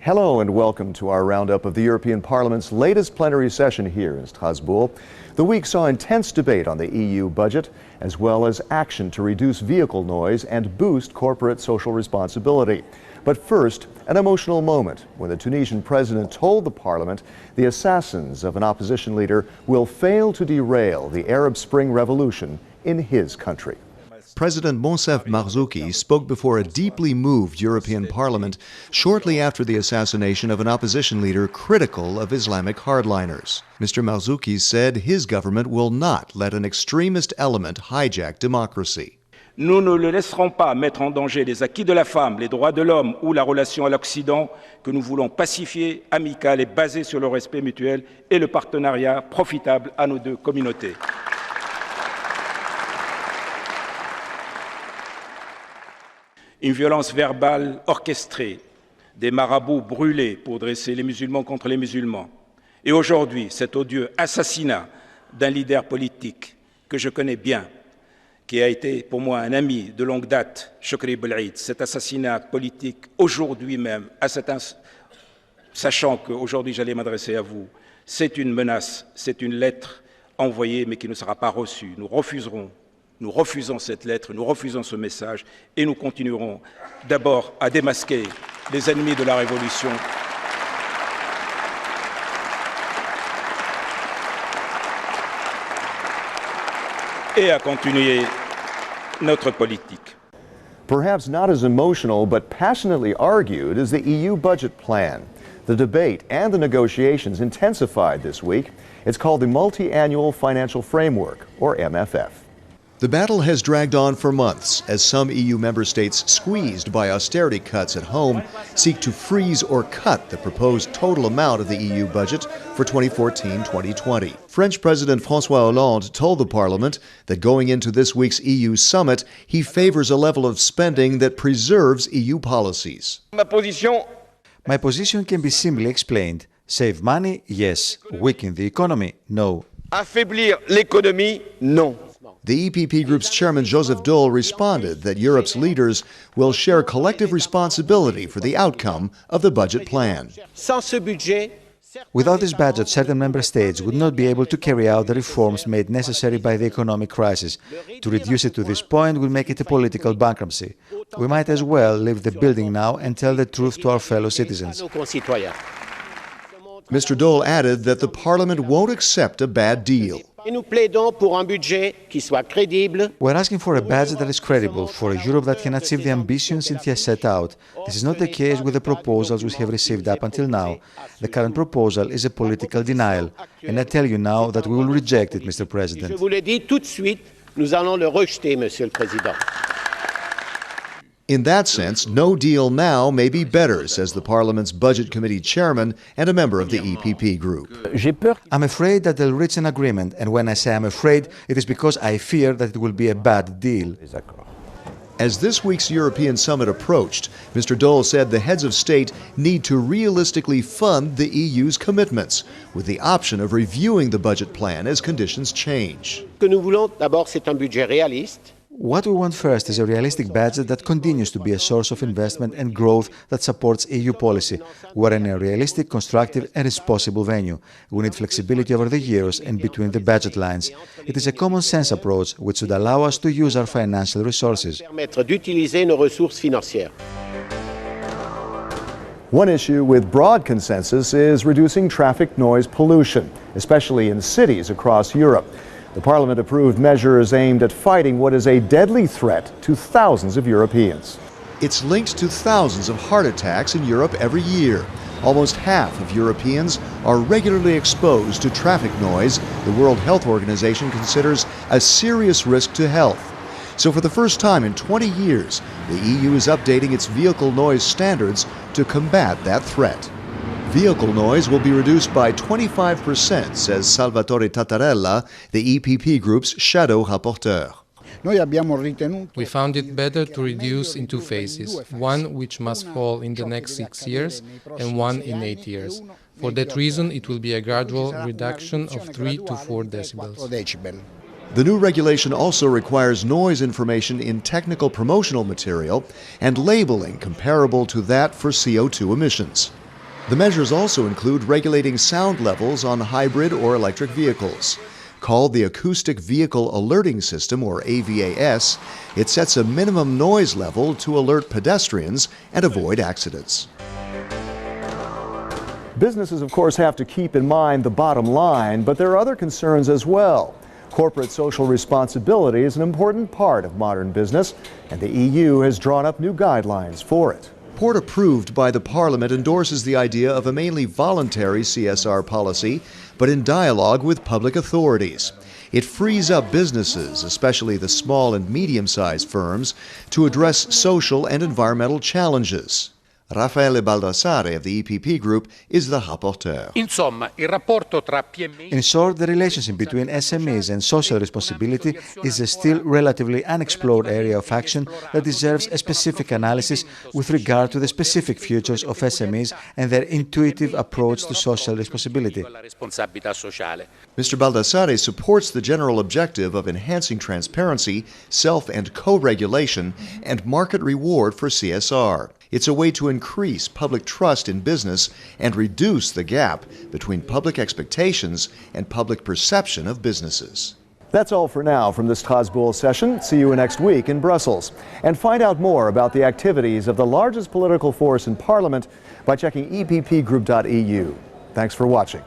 Hello and welcome to our roundup of the European Parliament's latest plenary session here in Strasbourg. The week saw intense debate on the EU budget, as well as action to reduce vehicle noise and boost corporate social responsibility. But first, an emotional moment when the Tunisian president told the parliament the assassins of an opposition leader will fail to derail the Arab Spring revolution in his country. President Monsef Marzouki spoke before a deeply moved European Parliament shortly after the assassination of an opposition leader critical of Islamic hardliners. Mr. Marzouki said his government will not let an extremist element hijack democracy. Nous ne le laisserons pas mettre en danger les acquis de la femme, les droits de l'homme ou la relation à l'Occident que nous voulons pacifier, amicale et basée sur le respect mutuel et le partenariat profitable à nos deux communautés. Une violence verbale orchestrée, des marabouts brûlés pour dresser les musulmans contre les musulmans. Et aujourd'hui, cet odieux assassinat d'un leader politique que je connais bien, qui a été pour moi un ami de longue date, Chokri Belhaïd, cet assassinat politique aujourd'hui même, sachant qu'aujourd'hui j'allais m'adresser à vous, c'est une menace, c'est une lettre envoyée mais qui ne sera pas reçue. Nous refusons cette lettre, nous refusons ce message et nous continuerons d'abord à démasquer les ennemis de la révolution. Et à continuer notre politique. Perhaps not as emotional but passionately argued is the EU budget plan. The debate and the negotiations intensified this week. It's called the Multi-Annual Financial Framework, or MFF. The battle has dragged on for months as some EU member states, squeezed by austerity cuts at home, seek to freeze or cut the proposed total amount of the EU budget for 2014-2020. French President François Hollande told the Parliament that going into this week's EU summit, he favors a level of spending that preserves EU policies. My position can be simply explained. Save money, yes. Weaken the economy, no. Affaiblir l'économie, non. The EPP Group's chairman, Joseph Daul, responded that Europe's leaders will share collective responsibility for the outcome of the budget plan. Without this budget, certain member states would not be able to carry out the reforms made necessary by the economic crisis. To reduce it to this point will make it a political bankruptcy. We might as well leave the building now and tell the truth to our fellow citizens. Mr. Daul added that the Parliament won't accept a bad deal. We're asking for a budget that is credible, for a Europe that can achieve the ambitions it has set out. This is not the case with the proposals we have received up until now. The current proposal is a political denial, and I tell you now that we will reject it, Mr. President. In that sense, no deal now may be better, says the Parliament's Budget Committee chairman and a member of the EPP Group. I'm afraid that they'll reach an agreement, and when I say I'm afraid, it is because I fear that it will be a bad deal. As this week's European summit approached, Mr. Daul said the heads of state need to realistically fund the EU's commitments, with the option of reviewing the budget plan as conditions change. What we want first is a realistic budget that continues to be a source of investment and growth that supports EU policy. We are in a realistic, constructive and responsible venue. We need flexibility over the years and between the budget lines. It is a common sense approach which should allow us to use our financial resources. One issue with broad consensus is reducing traffic noise pollution, especially in cities across Europe. The Parliament approved measures aimed at fighting what is a deadly threat to thousands of Europeans. It's linked to thousands of heart attacks in Europe every year. Almost half of Europeans are regularly exposed to traffic noise the World Health Organization considers a serious risk to health. So for the first time in 20 years, the EU is updating its vehicle noise standards to combat that threat. Vehicle noise will be reduced by 25%, says Salvatore Tattarella, the EPP Group's shadow rapporteur. We found it better to reduce in two phases, one which must fall in the next 6 years and one in 8 years. For that reason, it will be a gradual reduction of 3 to 4 decibels. The new regulation also requires noise information in technical promotional material and labeling comparable to that for CO2 emissions. The measures also include regulating sound levels on hybrid or electric vehicles. Called the Acoustic Vehicle Alerting System, or AVAS, it sets a minimum noise level to alert pedestrians and avoid accidents. Businesses, of course, have to keep in mind the bottom line, but there are other concerns as well. Corporate social responsibility is an important part of modern business, and the EU has drawn up new guidelines for it. A report approved by the Parliament endorses the idea of a mainly voluntary CSR policy, but in dialogue with public authorities. It frees up businesses, especially the small and medium-sized firms, to address social and environmental challenges. Raffaele Baldassare of the EPP Group is the rapporteur. In short, the relationship between SMEs and social responsibility is a still relatively unexplored area of action that deserves a specific analysis with regard to the specific features of SMEs and their intuitive approach to social responsibility. Mr. Baldassare supports the general objective of enhancing transparency, self- and co-regulation, and market reward for CSR. It's a way to increase public trust in business and reduce the gap between public expectations and public perception of businesses. That's all for now from the Strasbourg session. See you next week in Brussels. And find out more about the activities of the largest political force in Parliament by checking eppgroup.eu. Thanks for watching.